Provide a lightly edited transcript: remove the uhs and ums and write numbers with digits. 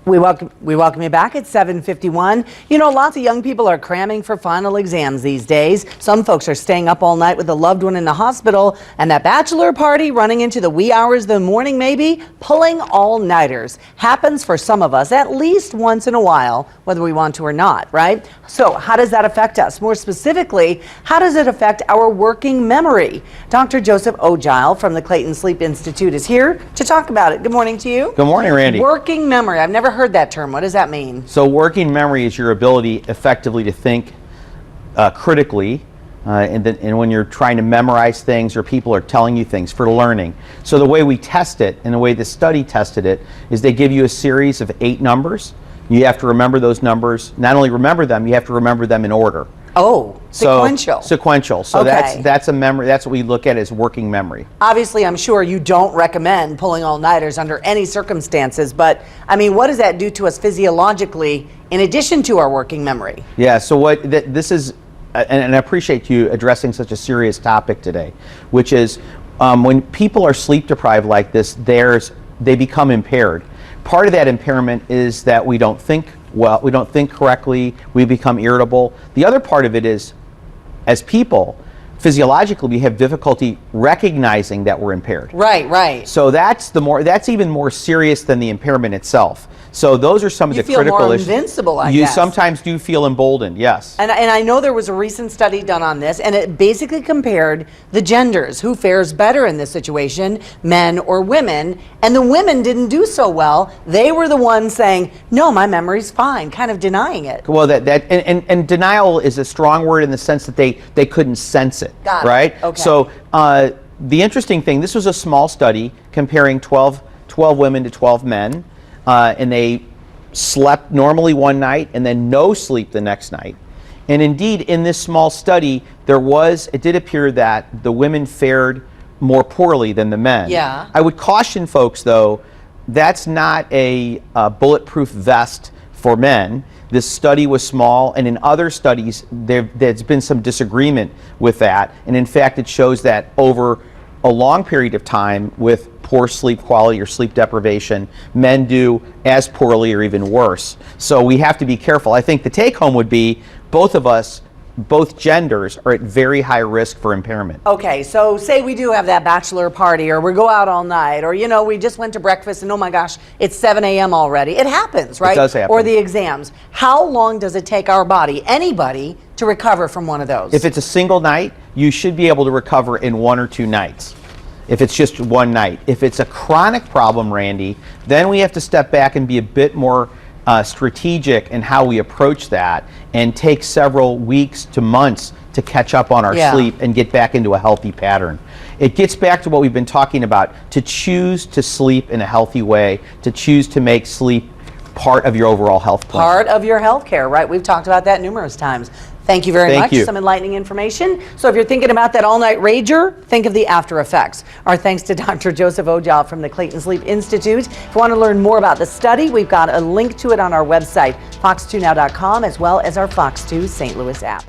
We welcome you back at 7:51. You know, lots of young people are cramming for final exams these days. Some folks are staying up all night with a loved one in the hospital, and that bachelor party running into the wee hours of the morning, maybe pulling all-nighters happens for some of us at least once in a while, whether we want to or not, right? So how does that affect us? More specifically, how does it affect our working memory? Dr. Joseph Ojile from the Clayton Sleep Institute is here to talk about it. Good morning to you. Good morning, Randy. Working memory. I've never heard that term. What does that mean? So working memory is your ability effectively to think critically and when you're trying to memorize things or people are telling you things for learning. So the way we test it and the way the study tested it is they give you a series of 8 numbers. You have to remember those numbers. Not only remember them, you have to remember them in order. Oh, sequential. Sequential. So okay. That's a memory. That's what we look at as working memory. Obviously, I'm sure you don't recommend pulling all-nighters under any circumstances, but I mean, what does that do to us physiologically in addition to our working memory? Yeah, so this is, and I appreciate you addressing such a serious topic today, which is when people are sleep deprived like this, they become impaired. Part of that impairment is that we don't think well, we don't think correctly, we become irritable. The other part of it is, as people, physiologically, we have difficulty recognizing that we're impaired. Right, right. So that's even more serious than the impairment itself. So those are some of the critical issues. You feel more invincible, I guess. You sometimes do feel emboldened, yes. And I know there was a recent study done on this, and it basically compared the genders, who fares better in this situation, men or women, and the women didn't do so well. They were the ones saying, no, my memory's fine, kind of denying it. Well, and denial is a strong word in the sense that they couldn't sense it, Got it. Right? Okay. So the interesting thing, this was a small study comparing 12 women to 12 men. And they slept normally one night and then no sleep the next night. And indeed, in this small study, it did appear that the women fared more poorly than the men. Yeah. I would caution folks, though, that's not a bulletproof vest for men. This study was small, and in other studies, there's been some disagreement with that. And in fact, it shows that over a long period of time with poor sleep quality or sleep deprivation, men do as poorly or even worse. So we have to be careful. I think the take home would be both of us, both genders, are at very high risk for impairment. Okay, so say we do have that bachelor party, or we go out all night, or we just went to breakfast and oh my gosh, it's 7 a.m. already. It happens, right? It does happen. Or the exams. How long does it take our body, anybody, to recover from one of those? If it's a single night, you should be able to recover in 1 or 2 nights. If it's just one night. If it's a chronic problem, Randy, then we have to step back and be a bit more strategic in how we approach that and take several weeks to months to catch up on our sleep and get back into a healthy pattern. It gets back to what we've been talking about, to choose to sleep in a healthy way, to choose to make sleep part of your overall health plan. Part of your health care, right? We've talked about that numerous times. Thank you very much. Some enlightening information. So if you're thinking about that all-night rager, think of the after effects. Our thanks to Dr. Joseph Ojile from the Clayton Sleep Institute. If you want to learn more about the study, we've got a link to it on our website, fox2now.com, as well as our Fox 2 St. Louis app.